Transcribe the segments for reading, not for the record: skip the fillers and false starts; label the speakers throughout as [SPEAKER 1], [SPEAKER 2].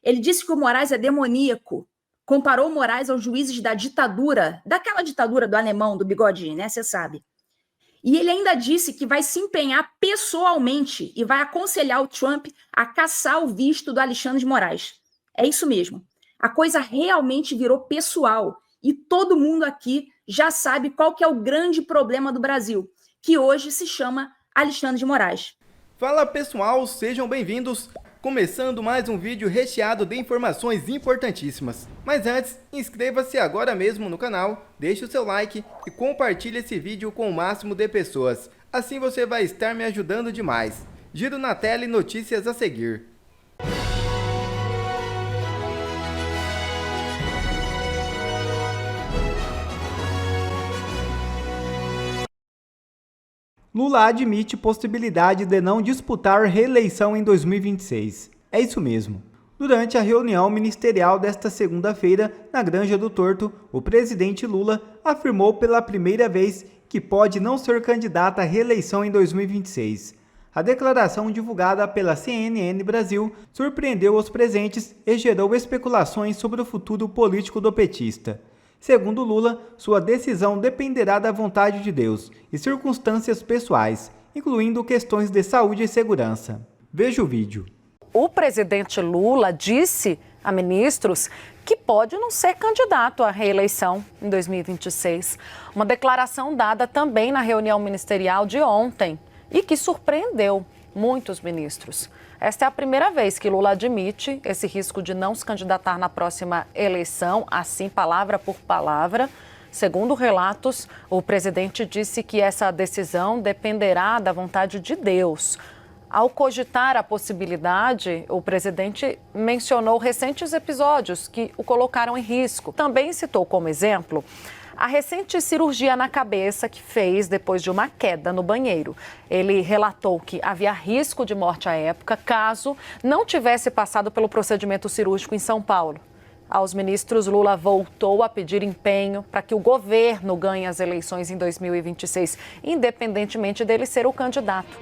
[SPEAKER 1] Ele disse que o Moraes é demoníaco. Comparou o Moraes aos juízes da ditadura, daquela ditadura do alemão, do bigodinho, né? Você sabe. E ele ainda disse que vai se empenhar pessoalmente e vai aconselhar o Trump a caçar o visto do Alexandre de Moraes. É isso mesmo. A coisa realmente virou pessoal. E todo mundo aqui já sabe qual que é o grande problema do Brasil, que hoje se chama Alexandre de Moraes.
[SPEAKER 2] Fala pessoal, sejam bem-vindos. Começando mais um vídeo recheado de informações importantíssimas. Mas antes, inscreva-se agora mesmo no canal, deixe o seu like e compartilhe esse vídeo com o máximo de pessoas. Assim você vai estar me ajudando demais. Giro na tela e notícias a seguir. Lula admite possibilidade de não disputar reeleição em 2026. É isso mesmo. Durante a reunião ministerial desta segunda-feira, na Granja do Torto, o presidente Lula afirmou pela primeira vez que pode não ser candidato à reeleição em 2026. A declaração divulgada pela CNN Brasil surpreendeu os presentes e gerou especulações sobre o futuro político do petista. Segundo Lula, sua decisão dependerá da vontade de Deus e circunstâncias pessoais, incluindo questões de saúde e segurança. Veja o vídeo.
[SPEAKER 3] O presidente Lula disse a ministros que pode não ser candidato à reeleição em 2026. Uma declaração dada também na reunião ministerial de ontem e que surpreendeu muitos ministros. Esta é a primeira vez que Lula admite esse risco de não se candidatar na próxima eleição, assim palavra por palavra. Segundo relatos, o presidente disse que essa decisão dependerá da vontade de Deus. Ao cogitar a possibilidade, o presidente mencionou recentes episódios que o colocaram em risco. Também citou como exemplo a recente cirurgia na cabeça que fez depois de uma queda no banheiro. Ele relatou que havia risco de morte à época, caso não tivesse passado pelo procedimento cirúrgico em São Paulo. Aos ministros, Lula voltou a pedir empenho para que o governo ganhe as eleições em 2026, independentemente dele ser o candidato.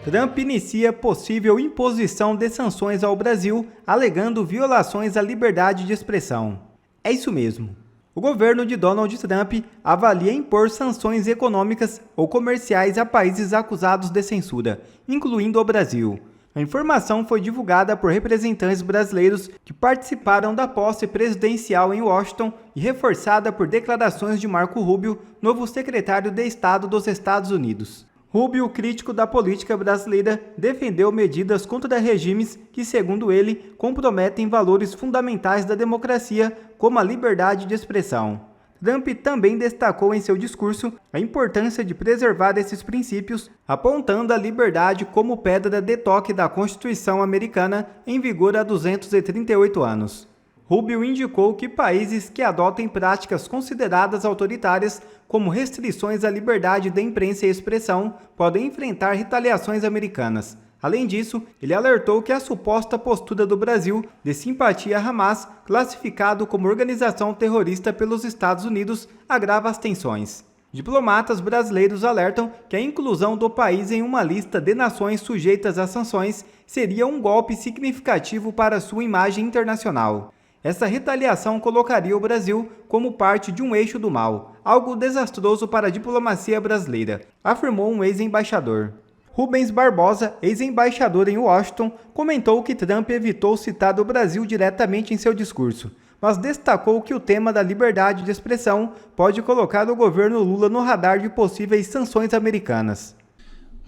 [SPEAKER 2] Trump inicia possível imposição de sanções ao Brasil, alegando violações à liberdade de expressão. É isso mesmo. O governo de Donald Trump avalia impor sanções econômicas ou comerciais a países acusados de censura, incluindo o Brasil. A informação foi divulgada por representantes brasileiros que participaram da posse presidencial em Washington e reforçada por declarações de Marco Rubio, novo secretário de Estado dos Estados Unidos. Rubio, crítico da política brasileira, defendeu medidas contra regimes que, segundo ele, comprometem valores fundamentais da democracia, como a liberdade de expressão. Trump também destacou em seu discurso a importância de preservar esses princípios, apontando a liberdade como pedra de toque da Constituição americana, em vigor há 238 anos. Rubio indicou que países que adotem práticas consideradas autoritárias, como restrições à liberdade de imprensa e expressão, podem enfrentar retaliações americanas. Além disso, ele alertou que a suposta postura do Brasil de simpatia a Hamas, classificado como organização terrorista pelos Estados Unidos, agrava as tensões. Diplomatas brasileiros alertam que a inclusão do país em uma lista de nações sujeitas a sanções seria um golpe significativo para sua imagem internacional. Essa retaliação colocaria o Brasil como parte de um eixo do mal, algo desastroso para a diplomacia brasileira, afirmou um ex-embaixador. Rubens Barbosa, ex-embaixador em Washington, comentou que Trump evitou citar o Brasil diretamente em seu discurso, mas destacou que o tema da liberdade de expressão pode colocar o governo Lula no radar de possíveis sanções americanas.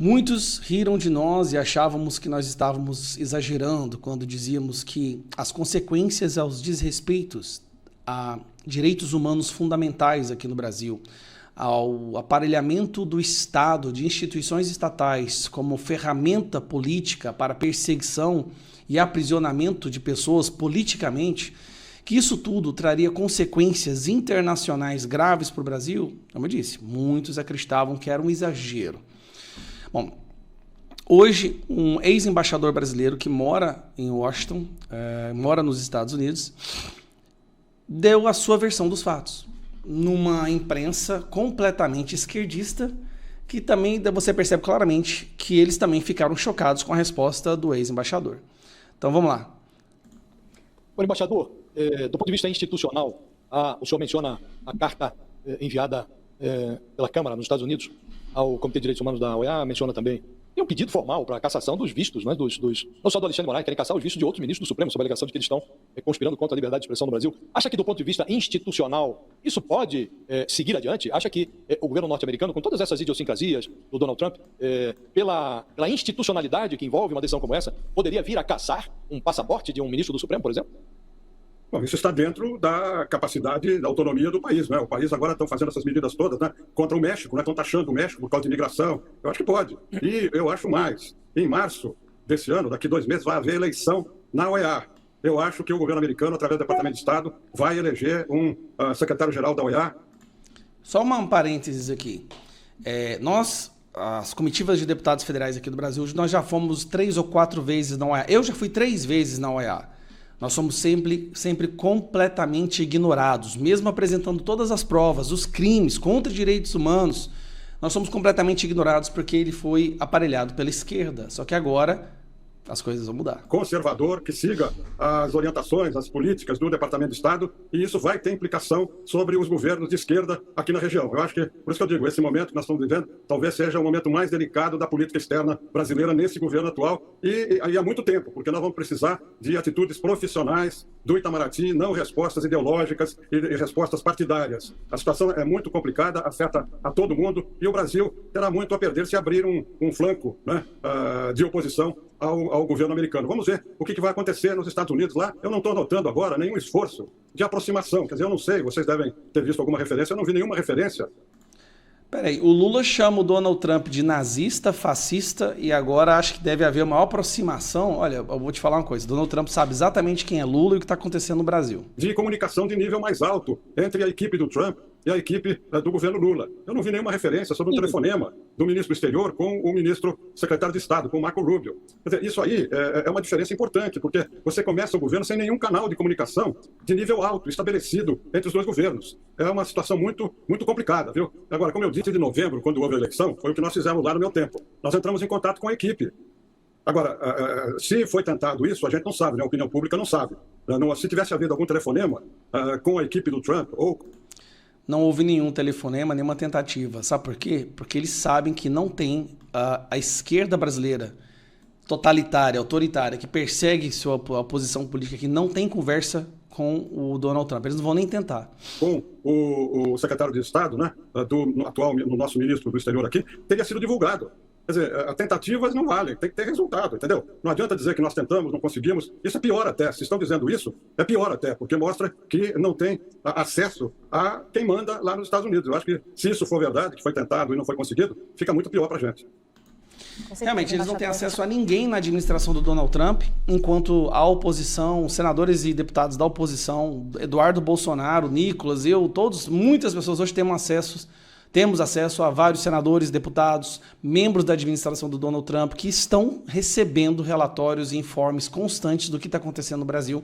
[SPEAKER 4] Muitos riram de nós e achávamos que nós estávamos exagerando quando dizíamos que as consequências aos desrespeitos a direitos humanos fundamentais aqui no Brasil, ao aparelhamento do Estado, de instituições estatais como ferramenta política para perseguição e aprisionamento de pessoas politicamente, que isso tudo traria consequências internacionais graves para o Brasil, como eu disse, muitos acreditavam que era um exagero. Bom, hoje um ex-embaixador brasileiro que mora em Washington, mora nos Estados Unidos, deu a sua versão dos fatos, numa imprensa completamente esquerdista, que também você percebe claramente que eles também ficaram chocados com a resposta do ex-embaixador. Então vamos lá.
[SPEAKER 5] Bom, embaixador, do ponto de vista institucional, o senhor menciona a carta enviada pela Câmara nos Estados Unidos ao Comitê de Direitos Humanos da OEA, menciona também. Tem um pedido formal para a cassação dos vistos, né, não só do Alexandre de Moraes, querem cassar os vistos de outros ministros do Supremo, sob a alegação de que eles estão conspirando contra a liberdade de expressão no Brasil. Acha que, do ponto de vista institucional, isso pode seguir adiante? Acha que o governo norte-americano, com todas essas idiosincrasias do Donald Trump, pela institucionalidade que envolve uma decisão como essa, poderia vir a cassar um passaporte de um ministro do Supremo, por exemplo?
[SPEAKER 6] Bom, isso está dentro da capacidade, da autonomia do país, né? O país agora está fazendo essas medidas todas, né? Contra o México, né? Estão taxando o México por causa de imigração. Eu acho que pode. E eu acho mais. Em março desse ano, daqui 2 meses, vai haver eleição na OEA. Eu acho que o governo americano, através do Departamento de Estado, vai eleger um secretário-geral da OEA.
[SPEAKER 4] Só um parênteses aqui. As comitivas de deputados federais aqui do Brasil, nós já fomos 3 ou 4 vezes na OEA. Eu já fui 3 vezes na OEA. Nós somos sempre completamente ignorados, mesmo apresentando todas as provas, os crimes contra direitos humanos, nós somos completamente ignorados porque ele foi aparelhado pela esquerda. Só que agora as coisas vão mudar.
[SPEAKER 6] Conservador, que siga as orientações, as políticas do Departamento de Estado, e isso vai ter implicação sobre os governos de esquerda aqui na região. Eu acho que, por isso que eu digo, esse momento que nós estamos vivendo, talvez seja o momento mais delicado da política externa brasileira nesse governo atual, e há muito tempo, porque nós vamos precisar de atitudes profissionais do Itamaraty, não respostas ideológicas e respostas partidárias. A situação é muito complicada, afeta a todo mundo, e o Brasil terá muito a perder se abrir um flanco, né, de oposição ao governo americano. Vamos ver o que vai acontecer nos Estados Unidos lá. Eu não estou notando agora nenhum esforço de aproximação. Quer dizer, eu não sei, vocês devem ter visto alguma referência, eu não vi nenhuma referência.
[SPEAKER 4] Peraí, o Lula chama o Donald Trump de nazista, fascista, e agora acho que deve haver uma maior aproximação. Olha, eu vou te falar uma coisa, Donald Trump sabe exatamente quem é Lula e o que está acontecendo no Brasil.
[SPEAKER 6] De comunicação de nível mais alto entre a equipe do Trump e a equipe do governo Lula. Eu não vi nenhuma referência sobre um telefonema do ministro do exterior com o ministro secretário de Estado, com o Marco Rubio. Quer dizer, isso aí é uma diferença importante, porque você começa o governo sem nenhum canal de comunicação de nível alto estabelecido entre os dois governos. É uma situação muito, muito complicada, viu? Agora, como eu disse de novembro, quando houve a eleição, foi o que nós fizemos lá no meu tempo. Nós entramos em contato com a equipe. Agora, se foi tentado isso, a gente não sabe, né? A opinião pública não sabe. Se tivesse havido algum telefonema com a equipe do Trump ou...
[SPEAKER 4] Não houve nenhum telefonema, nenhuma tentativa. Sabe por quê? Porque eles sabem que não tem a esquerda brasileira totalitária, autoritária, que persegue sua posição política, que não tem conversa com o Donald Trump. Eles não vão nem tentar.
[SPEAKER 6] Com o secretário de Estado, né, no nosso ministro do exterior aqui, teria sido divulgado. Quer dizer, tentativas não valem, tem que ter resultado, entendeu? Não adianta dizer que nós tentamos, não conseguimos. Isso é pior até. Se estão dizendo isso, é pior até, porque mostra que não tem acesso a quem manda lá nos Estados Unidos. Eu acho que, se isso for verdade, que foi tentado e não foi conseguido, fica muito pior para a gente.
[SPEAKER 4] Realmente, eles não têm acesso a ninguém na administração do Donald Trump, enquanto a oposição, senadores e deputados da oposição, Eduardo Bolsonaro, Nicolas, eu, todos, muitas pessoas hoje temos acesso a vários senadores, deputados, membros da administração do Donald Trump que estão recebendo relatórios e informes constantes do que está acontecendo no Brasil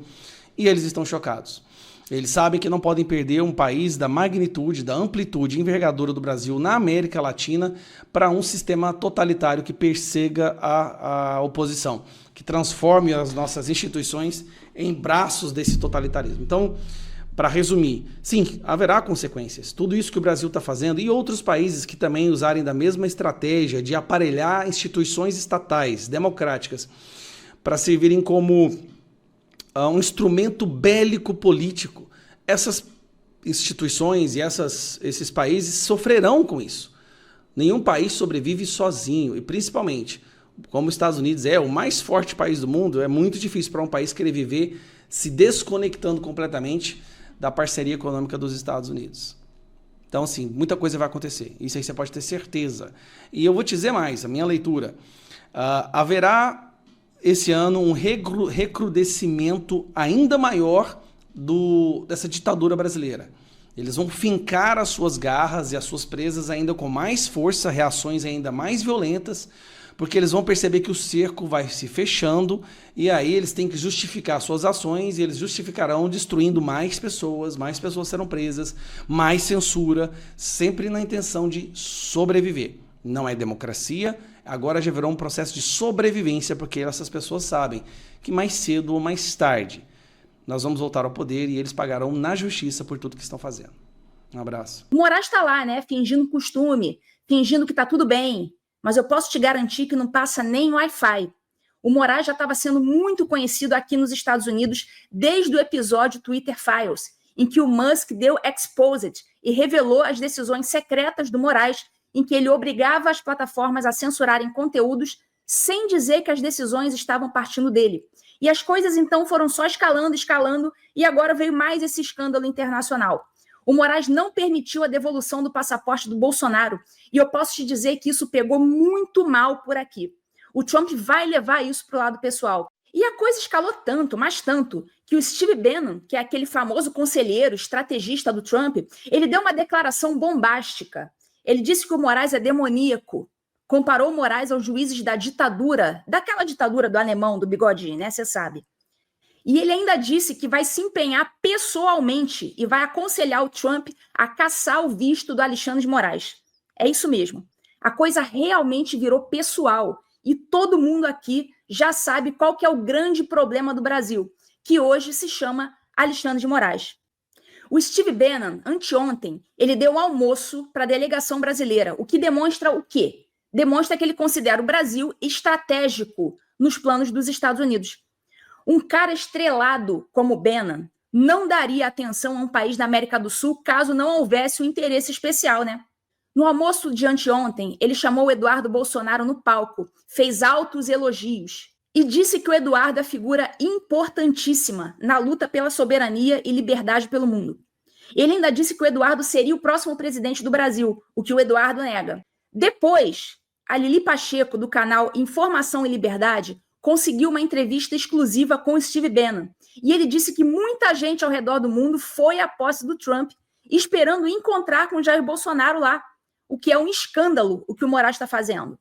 [SPEAKER 4] e eles estão chocados. Eles sabem que não podem perder um país da magnitude, da amplitude e envergadura do Brasil na América Latina para um sistema totalitário que persiga a oposição, que transforme as nossas instituições em braços desse totalitarismo. Então, para resumir, sim, haverá consequências. Tudo isso que o Brasil está fazendo e outros países que também usarem da mesma estratégia de aparelhar instituições estatais, democráticas, para servirem como um instrumento bélico político. Essas instituições e esses países sofrerão com isso. Nenhum país sobrevive sozinho, e principalmente, como os Estados Unidos é o mais forte país do mundo, é muito difícil para um país querer viver se desconectando completamente da parceria econômica dos Estados Unidos. Então, assim, muita coisa vai acontecer. Isso aí você pode ter certeza. E eu vou te dizer mais, a minha leitura. Haverá esse ano um recrudescimento ainda maior dessa ditadura brasileira. Eles vão fincar as suas garras e as suas presas ainda com mais força, reações ainda mais violentas, porque eles vão perceber que o cerco vai se fechando e aí eles têm que justificar suas ações e eles justificarão destruindo mais pessoas serão presas, mais censura, sempre na intenção de sobreviver. Não é democracia, agora já virou um processo de sobrevivência, porque essas pessoas sabem que mais cedo ou mais tarde nós vamos voltar ao poder e eles pagarão na justiça por tudo que estão fazendo. Um abraço.
[SPEAKER 1] O Moraes está lá, né, fingindo costume, fingindo que está tudo bem, mas eu posso te garantir que não passa nem Wi-Fi. O Moraes já estava sendo muito conhecido aqui nos Estados Unidos desde o episódio Twitter Files, em que o Musk deu exposed e revelou as decisões secretas do Moraes, em que ele obrigava as plataformas a censurarem conteúdos sem dizer que as decisões estavam partindo dele. E as coisas, então, foram só escalando, e agora veio mais esse escândalo internacional. O Moraes não permitiu a devolução do passaporte do Bolsonaro, e eu posso te dizer que isso pegou muito mal por aqui. O Trump vai levar isso para o lado pessoal. E a coisa escalou tanto, mas tanto, que o Steve Bannon, que é aquele famoso conselheiro, estrategista do Trump, ele deu uma declaração bombástica. Ele disse que o Moraes é demoníaco. Comparou o Moraes aos juízes da ditadura, daquela ditadura do alemão, do bigodinho, né? Você sabe. E ele ainda disse que vai se empenhar pessoalmente e vai aconselhar o Trump a caçar o visto do Alexandre de Moraes. É isso mesmo. A coisa realmente virou pessoal. E todo mundo aqui já sabe qual que é o grande problema do Brasil, que hoje se chama Alexandre de Moraes. O Steve Bannon, anteontem, ele deu um almoço para a delegação brasileira, o que demonstra o quê? Demonstra que ele considera o Brasil estratégico nos planos dos Estados Unidos. Um cara estrelado como Bannon não daria atenção a um país da América do Sul caso não houvesse um interesse especial, né? No almoço de anteontem, ele chamou o Eduardo Bolsonaro no palco, fez altos elogios e disse que o Eduardo é figura importantíssima na luta pela soberania e liberdade pelo mundo. Ele ainda disse que o Eduardo seria o próximo presidente do Brasil, o que o Eduardo nega. Depois, a Lili Pacheco, do canal Informação e Liberdade, conseguiu uma entrevista exclusiva com o Steve Bannon. E ele disse que muita gente ao redor do mundo foi à posse do Trump, esperando encontrar com o Jair Bolsonaro lá, o que é um escândalo, o que o Moraes está fazendo.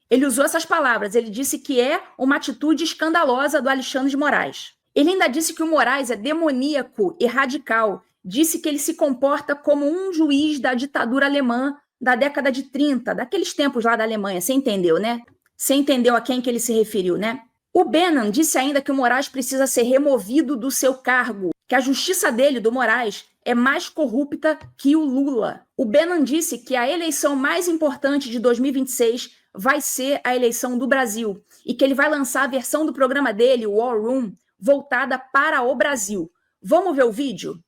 [SPEAKER 1] Ele usou essas palavras, ele disse que é uma atitude escandalosa do Alexandre de Moraes. Ele ainda disse que o Moraes é demoníaco e radical, disse que ele se comporta como um juiz da ditadura alemã da década de 30, daqueles tempos lá da Alemanha, você entendeu, né? Você entendeu a quem que ele se referiu, né? O Bannon disse ainda que o Moraes precisa ser removido do seu cargo, que a justiça dele, do Moraes, é mais corrupta que o Lula. O Bannon disse que a eleição mais importante de 2026 vai ser a eleição do Brasil e que ele vai lançar a versão do programa dele, o War Room, voltada para o Brasil. Vamos ver o vídeo?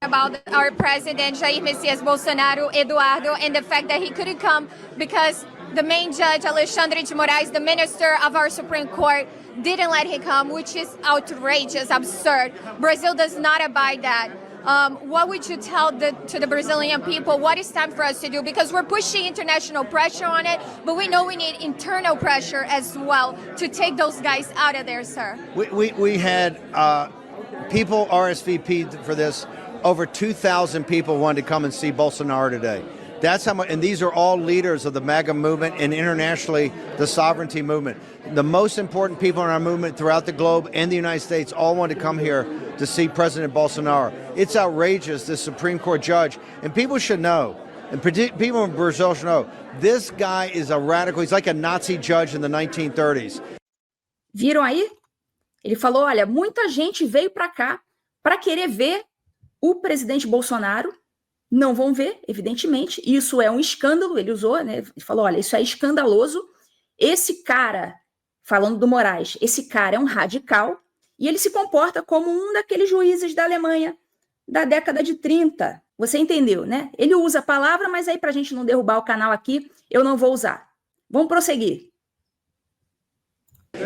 [SPEAKER 7] About our president Jair Messias Bolsonaro, Eduardo, and the fact that he couldn't come because the main judge, Alexandre de Moraes, the minister of our Supreme Court, didn't let him come, which is outrageous, absurd. Brazil does not abide that. What would you tell to the Brazilian people? What is time for us to do? Because we're pushing international pressure on it, but we know we need internal pressure as well to take those guys out of there, sir.
[SPEAKER 8] We had people RSVP'd for this. Over 2,000 people wanted to come and see Bolsonaro today. That's how much, and these are all leaders of the MAGA movement and internationally the sovereignty movement. The most important people in our movement throughout the globe and the United States all want to come here to see President Bolsonaro. It's outrageous, this Supreme Court judge, and people should know, and people in Brazil should know, this guy is a radical. He's like a Nazi judge in the 1930s.
[SPEAKER 1] Viram aí? Ele falou, olha, muita gente veio para cá para querer ver o presidente Bolsonaro. Não vão ver, evidentemente. Isso é um escândalo, ele usou, né? Ele falou, olha, isso é escandaloso. Esse cara, falando do Moraes, esse cara é um radical e ele se comporta como um daqueles juízes da Alemanha da década de 30. Você entendeu, né? Ele usa a palavra, mas aí pra gente não derrubar o canal aqui, eu não vou usar. Vamos prosseguir.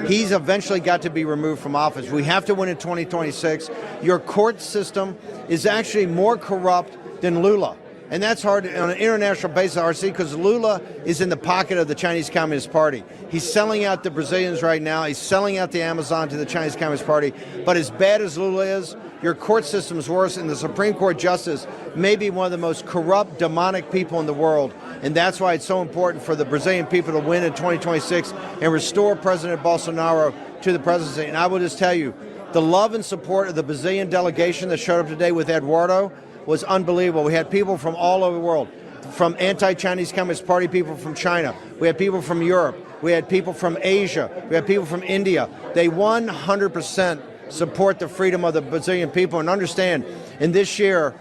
[SPEAKER 8] He's eventually got to be removed from office. We have to win in 2026. Your court system is actually more corrupt than Lula. And that's hard on an international basis, RC, because Lula is in the pocket of the Chinese Communist Party. He's selling out the Brazilians right now. He's selling out the Amazon to the Chinese Communist Party. But as bad as Lula is, your court system is worse, and the Supreme Court justice may be one of the most corrupt, demonic people in the world. And that's why it's so important for the Brazilian people to win in 2026 and restore President Bolsonaro to the presidency. And I will just tell you, the love and support of the Brazilian delegation that showed up today with Eduardo was unbelievable. We had people from all over the world, from anti-Chinese Communist Party people from China. We had people from Europe. We had people from Asia. We had people from India. They 100% support the freedom of the Brazilian people, and understand in this year,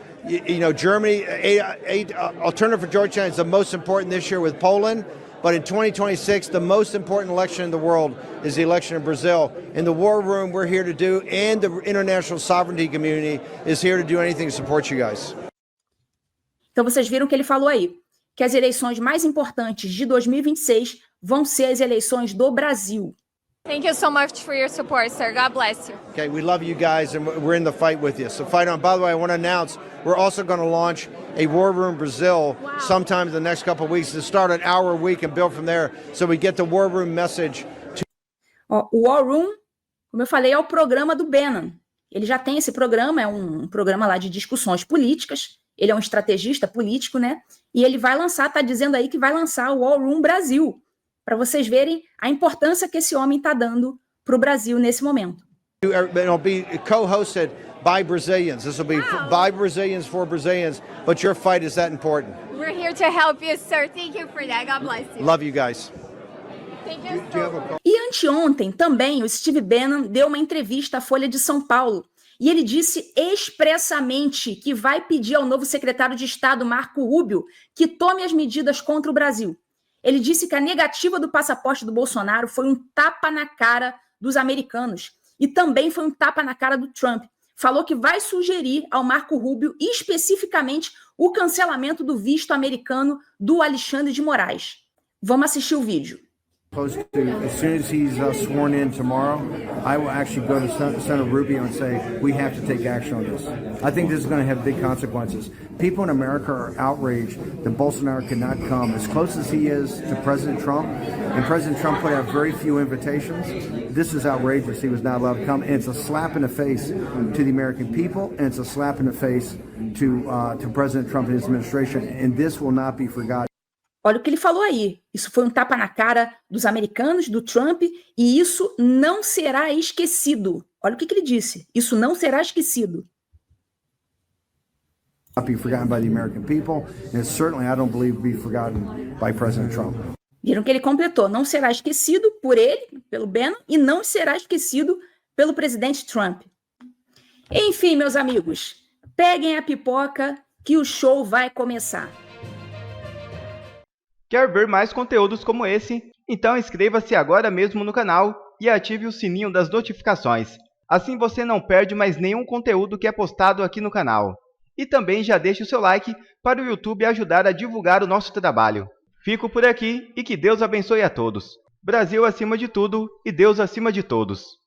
[SPEAKER 8] Germany, Alternative for Georgetown is the most important this year with Poland. But in 2026, the most important election in the world is the election in Brazil. In the war room, we're here to do, and the international sovereignty community is here to do anything to support you guys.
[SPEAKER 1] Então vocês viram que ele falou aí, que as eleições mais importantes de 2026 vão ser as eleições do Brasil.
[SPEAKER 7] Thank you so much for your support, sir. God bless you.
[SPEAKER 8] Okay, we love you guys, and we're in the fight with you. So fight on. By the way, I want to announce we're also going to launch a War Room Brazil sometime in the next couple of weeks to start an hour a week and build from there, so we get the War Room message.
[SPEAKER 1] O War Room, como eu falei, é o programa do Bannon. Ele já tem esse programa, é um programa lá de discussões políticas. Ele é um estrategista político, né? E ele vai lançar, tá dizendo aí que vai lançar o War Room Brasil, para vocês verem a importância que esse homem está dando para o Brasil nesse momento.
[SPEAKER 8] It'll be co-hosted by Brazilians. This will be by Brazilians for Brazilians, but your fight is that important.
[SPEAKER 7] We're here to help you, sir. Thank you for that. God bless you.
[SPEAKER 8] Love you guys.
[SPEAKER 7] Thank you.
[SPEAKER 1] E anteontem também o Steve Bannon deu uma entrevista à Folha de São Paulo e ele disse expressamente que vai pedir ao novo secretário de Estado, Marco Rubio, que tome as medidas contra o Brasil. Ele disse que a negativa do passaporte do Bolsonaro foi um tapa na cara dos americanos e também foi um tapa na cara do Trump. Falou que vai sugerir ao Marco Rubio especificamente o cancelamento do visto americano do Alexandre de Moraes. Vamos assistir o vídeo.
[SPEAKER 8] As soon as he's sworn in tomorrow, I will actually go to Senator Rubio and say, we have to take action on this. I think this is going to have big consequences. People in America are outraged that Bolsonaro cannot come as close as he is to President Trump, and President Trump put out very few invitations. This is outrageous. He was not allowed to come, and it's a slap in the face to the American people, and it's a slap in the face to President Trump and his administration, and this will not be forgotten.
[SPEAKER 1] Olha o que ele falou aí. Isso foi um tapa na cara dos americanos, do Trump, e isso não será esquecido. Olha o que ele disse. Isso não será esquecido.
[SPEAKER 8] Not be forgotten by the American people, and certainly I don't believe be forgotten by President Trump.
[SPEAKER 1] Viram que ele completou. Não será esquecido por ele, pelo Bannon, e não será esquecido pelo presidente Trump. Enfim, meus amigos, peguem a pipoca que o show vai começar.
[SPEAKER 2] Quer ver mais conteúdos como esse? Então inscreva-se agora mesmo no canal e ative o sininho das notificações. Assim você não perde mais nenhum conteúdo que é postado aqui no canal. E também já deixe o seu like para o YouTube ajudar a divulgar o nosso trabalho. Fico por aqui e que Deus abençoe a todos. Brasil acima de tudo e Deus acima de todos.